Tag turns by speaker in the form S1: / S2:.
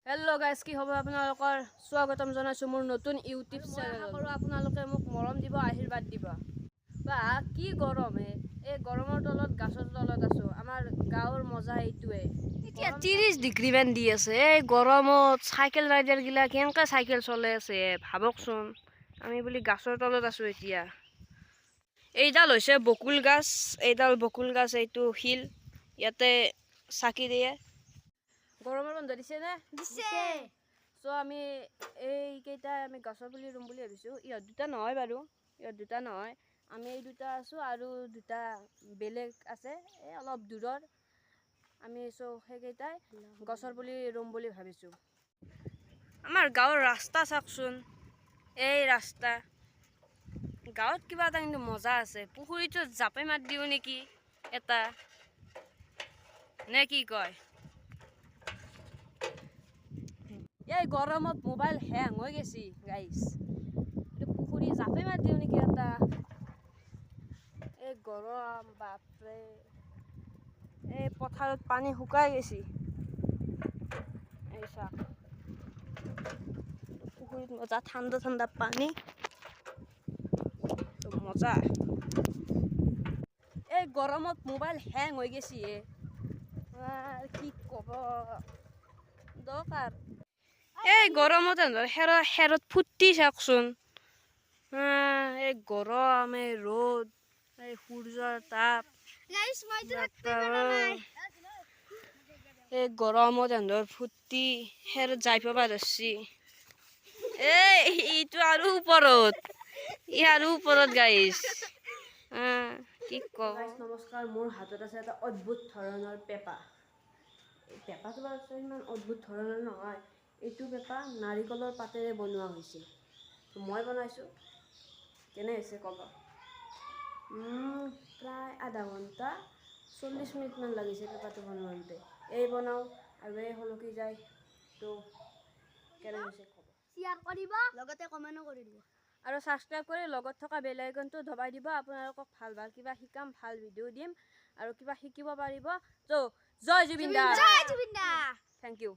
S1: Hello' guys, কি খবৰ আপোনালোকৰ? স্বাগতম জনাইছোঁ মোৰ নতুন ইউটিউব চেনেল। আৰু আপোনালোকে মোক মৰম দিব, আশীৰ্বাদ দিব। বা কি গৰম এই গৰমৰ তলত গাছৰ তলত আছোঁ। আমাৰ গাঁৱৰ মজা এইটোৱে। এতিয়া 30 ডিগ্ৰী মান দি আছে। এই গৰমত চাইকেল ৰাইডাৰগিলা কেনেকৈ চাইকেল চলাই আছে ভাবকচোন। আমি বুলি গাছৰ তলত আছোঁ এতিয়া। এইডাল হৈছে বকুল গাছ। এইটো শিল। ইয়াতে চাকি দিয়ে। গৰমৰ বন্ধ দিছে নে?
S2: দিছে।
S1: চ' আমি এইকেইটা আমি গছৰ পুলি ৰুম বুলি ভাবিছোঁ। ইহঁত দুটা নহয় বাৰু, আমি এই দুটা আছোঁ আৰু দুটা বেলেগ আছে এই অলপ দূৰৰ। আমি সেইকেইটাই গছৰ পুলি ৰুম বুলি ভাবিছোঁ। আমাৰ গাঁৱৰ ৰাস্তা চাওকচোন, এই ৰাস্তা। গাঁৱত কিবা এটা কিন্তু মজা আছে। পুখুৰীটো জাপে মাত দিওঁ নেকি এটা, নে কি কয়? এই গৰমত মোবাইল হেং হৈ গৈছে গাইজ। পুখুৰী জাপে মাত দিওঁ নেকি এটা। এই গৰম বাপৰে। এই পথাৰত পানী শুকাই গৈছে। এই চাওক, পুখুৰীত মজা ঠাণ্ডা ঠাণ্ডা পানী, মজা। এই গৰমত মোবাইল হেং হৈ গৈছে কি ক'ব দৰকাৰ। এই গৰমত হেৰত ফুটি চাওকচোন। এই গৰম, এই ৰ'দ, এই সূৰ্যৰ তাপ। এই গৰমত ফুটি হেৰত যাই পাবা ধৰছি। এইটো আৰু ওপৰত গাইছ। কি ক'ব। নমস্কাৰ, মোৰ হাতত আছে এটা অদ্ভুত ধৰণৰ পেপা। এই পেপাটো বাৰু ইমান অদ্ভুত ধৰণৰ নহয়। এইটো পেপা নাৰিকলৰ পাতেৰে বনোৱা হৈছে। মই বনাইছোঁ। কেনে হৈছে ক'ব। প্ৰায় আধা ঘণ্টা 40 মিনিটমান লাগিছে পেপাটো বনাওঁতে। এই বনাওঁ আৰু এই হলকি যায়। তো কেনে হৈছে ক'ব।
S2: শ্বেয়াৰ কৰিব, লগতে কমেণ্টো কৰি দিব।
S1: আৰু ছাবস্ক্ৰাইব কৰি লগত থকা বেল আইকনটো দবাই দিব। আপোনালোকক ভাল ভাল কিবা শিকাম, ভাল ভিডিঅ' দিম আৰু কিবা শিকিব পাৰিব। তো জয় জুবিন দা।
S2: জয় জুবিন দা।
S1: Thank U.